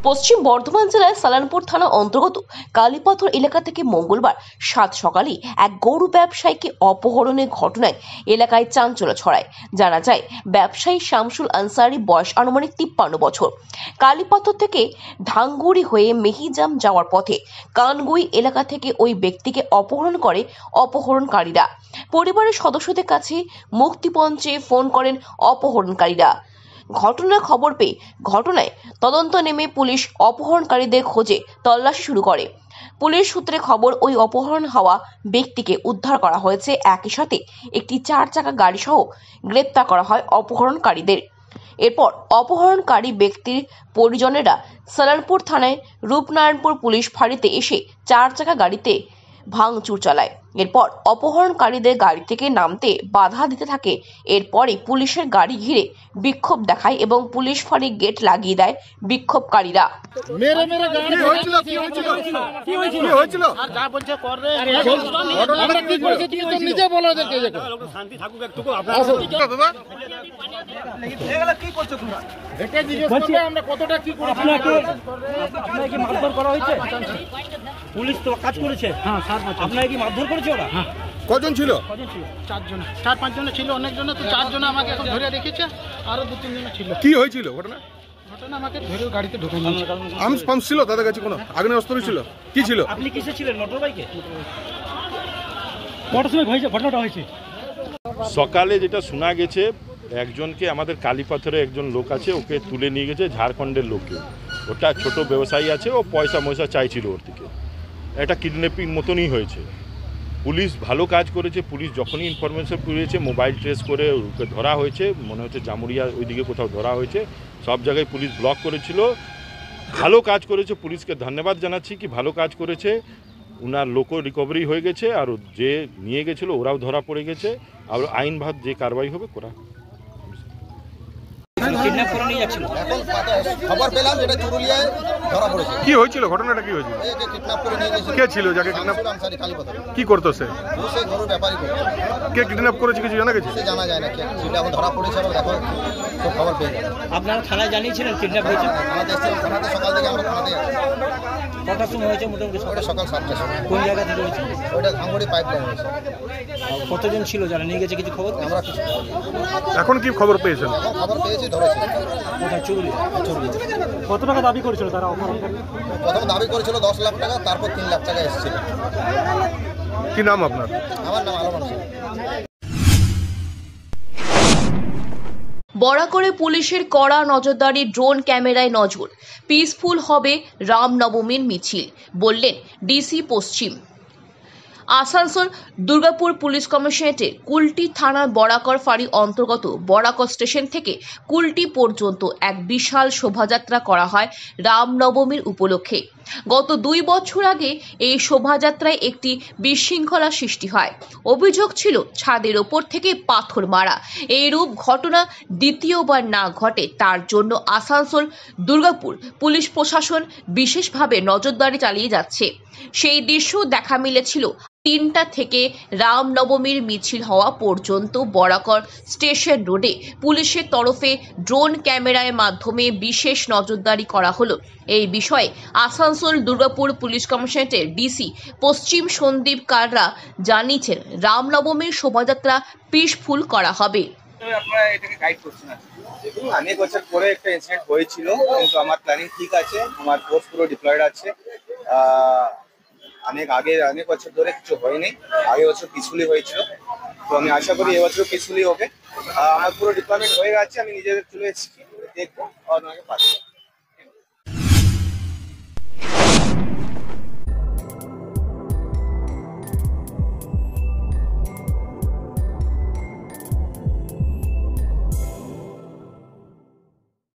পশ্চিম বর্ধমান জেলার সালানপুর থানা অন্তর্গত কালীপাথর এলাকা থেকে মঙ্গলবার সাত সকালে এক গরু ব্যবসায়ীকে অপহরণের ঘটনায় এলাকায় চাঞ্চল্য ছড়ায়। জানা যায়, ব্যবসায়ী শামসুল আনসারি বয়স আনুমানিক 53 বছর। কালীপাথর থেকে ঢাঙ্গুড়ি হয়ে মেহিজাম যাওয়ার পথে কানগুই এলাকা থেকে ওই ব্যক্তিকে অপহরণ করে অপহরণকারীরা। পরিবারের সদস্যদের কাছে মুক্তিপণ চেয়ে ফোন করেন অপহরণকারীরা। ঘটনার খবর পেয়ে ঘটনায় তদন্ত নেমে পুলিশ অপহরণকারীদের খোঁজে তল্লাশি শুরু করে। পুলিশ সূত্রে খবর, ওই অপহরণ হওয়া ব্যক্তিকে উদ্ধার করা হয়েছে। একই সাথে একটি 4 চাকা গাড়ি সহ গ্রেপ্তার করা হয় অপহরণকারীদের। এরপর অপহরণকারী ব্যক্তির পরিজনেরা সালানপুর থানায় রূপনারায়ণপুর পুলিশ ফাঁড়িতে এসে 4 চাকা গাড়িতে ভাঙচুর চালায়। এরপর অপহরণকারীদের গাড়ি থেকে নামতে বাধা দিতে থাকে। এরপরই পুলিশের গাড়ি ঘিরে বিক্ষোভ দেখায় এবং পুলিশ ফাঁড়ির গেট লাগিয়ে দেয় বিক্ষোভকারীরা। পুলিশ তো কাজ করেছে। হ্যাঁ স্যার, আপনাকে কি মারধর করেছে ওরা? হ্যাঁ। কজন ছিল? 4 জন, 4-5 জন ছিল। অনেক জন তো 4 জন আমাকে এখন ধরে রেখেছে, আরো 2-3 জন ছিল। কি হয়েছিল ঘটনা? আমাকে ধরে গাড়িতে ঢুকে নিয়েছে। আর্মস পাম্প ছিল তাদের কাছে? কোনো আগ্নেয় অস্ত্র ছিল? কি ছিল? আপনি কিসে ছিলেন? মোটর বাইকে। কটার সময় হয়েছে ঘটনাটা? হয়েছে সকালে, যেটা শোনা গেছে একজনকে আমাদের কালীপাথরে একজন লোক আছে, ওকে তুলে নিয়ে গেছে ঝাড়খণ্ডের লোকে। ওটা ছোট ব্যবসায়ী আছে, ও পয়সা চাইছিল ওর থেকে। এটা কিডন্যাপিং মতনই হয়েছে। পুলিশ ভালো কাজ করেছে। পুলিশ যখনই ইনফরমেশন পেয়েছে মোবাইল ট্রেস করে ওকে ধরা হয়েছে। মনে হচ্ছে জামুরিয়া ওইদিকে কোথাও ধরা হয়েছে। সব জায়গায় পুলিশ ব্লক করেছিল। ভালো কাজ করেছে, পুলিশকে ধন্যবাদ জানাচ্ছি কি ভালো কাজ করেছে। ওনার লোকও রিকভারি হয়ে গেছে, আর যে নিয়ে গেছিলো ওরাও ধরা পড়ে গেছে। আর আইনভাত যে কারবাই হবে করা। খবর পেলাম যেটা চুরুলিয়ায় ধরা পড়েছে। কি হয়েছিল? ঘটনাটা কি হয়েছিল? কিডন্যাপ করে নিয়ে গেছে। কে ছিল যাকে কিডন্যাপ? কি করতো সে? সে গরু ব্যাপারী। কে কিডন্যাপ করেছে কিছু জানা গেছে? সে জানা যায় না কে। সেটা এখন ধরা পড়েছে, এবং দেখো সব খবর পেয়ে যাবে। আপনারা থানায় জানিয়েছিলেন কিডন্যাপ হয়েছে? থানাতে এসেছিলাম, থানাতে সকাল থেকে আমরা থানাতে। কটার সময় হয়েছে মোটামুটি? ওটা সকাল 7টার সময়। কোন জায়গা থেকে হয়েছে? ওটা ধাঙ্গুড়ি পাইপলাইন হয়েছে। কতজন ছিল যারা নিয়ে গেছে কিছু খবর? আমরা কিছু এখন কি খবর পেয়েছেন? এখন খবর পেয়েছি, ধরেছি। কোথায়? চুরুলিয়া। কত টাকা দাবি করেছিল তারা? প্রথম দাবি করেছিল 10 লাখ টাকা, তারপর 3 লাখ টাকা এসেছিল। কি নাম আপনার? আমার নাম আলম হোসেন। বরাকরে পুলিশের কড়া নজরদারি, ড্রোন ক্যামেরায় নজর। পিসফুল হবে রামনবমীর মিছিল, বললেন ডিসি পশ্চিম। আসানসোল দুর্গাপুর পুলিশ কমিশনারেটের কুলটি থানার বরাকর ফাঁড়ি অন্তর্গত বরাকর স্টেশন থেকে কুলটি পর্যন্ত এক বিশাল শোভাযাত্রা করা হয় রামনবমীর উপলক্ষে। গত 2 বছর আগে এই শোভাযাত্রায় একটি বিশৃঙ্খলা সৃষ্টি হয়। অভিযোগ ছিল ছাদের ওপর থেকে পাথর মারা। এইরূপ ঘটনা দ্বিতীয়বার না ঘটে, তার জন্য আসানসোল দুর্গাপুর পুলিশ প্রশাসন বিশেষভাবে নজরদারি চালিয়ে যাচ্ছে। সেই দৃশ্য দেখা মিলেছিল 3টা থেকে রামনবমীর মিছিল হওয়া পর্যন্ত বরাকর স্টেশন রোডে পুলিশের তরফে ড্রোন ক্যামেরার মাধ্যমে বিশেষ নজরদারি করা হলো। এই বিষয়ে আসানসোল দুর্গাপুর পুলিশ কমিশনারেটের ডিসি পশ্চিম সন্দীপ কাররা জানিয়েছেন, রামনবমীর শোভাযাত্রা পিসফুল করা হবে। আপনারা এটাকে গাইড করছেন? অনেক বছর পরে একটা ইনসিডেন্ট হয়েছিল, কিন্তু আমার প্ল্যানিং ঠিক আছে, আমার ফোর্স পুরো ডিপ্লয়েড আছে। অনেক বছর ধরে কিছু হয়নি। আগে বছর পিসফুলি হয়েছিল, তো আমি আশা করি এবছর পিসফুলি হবে। আমার পুরো ডিপ্লয়মেন্ট হয়ে গেছে, আমি নিজেদের চলে এসেছি, দেখবো আর পাচ্ছি।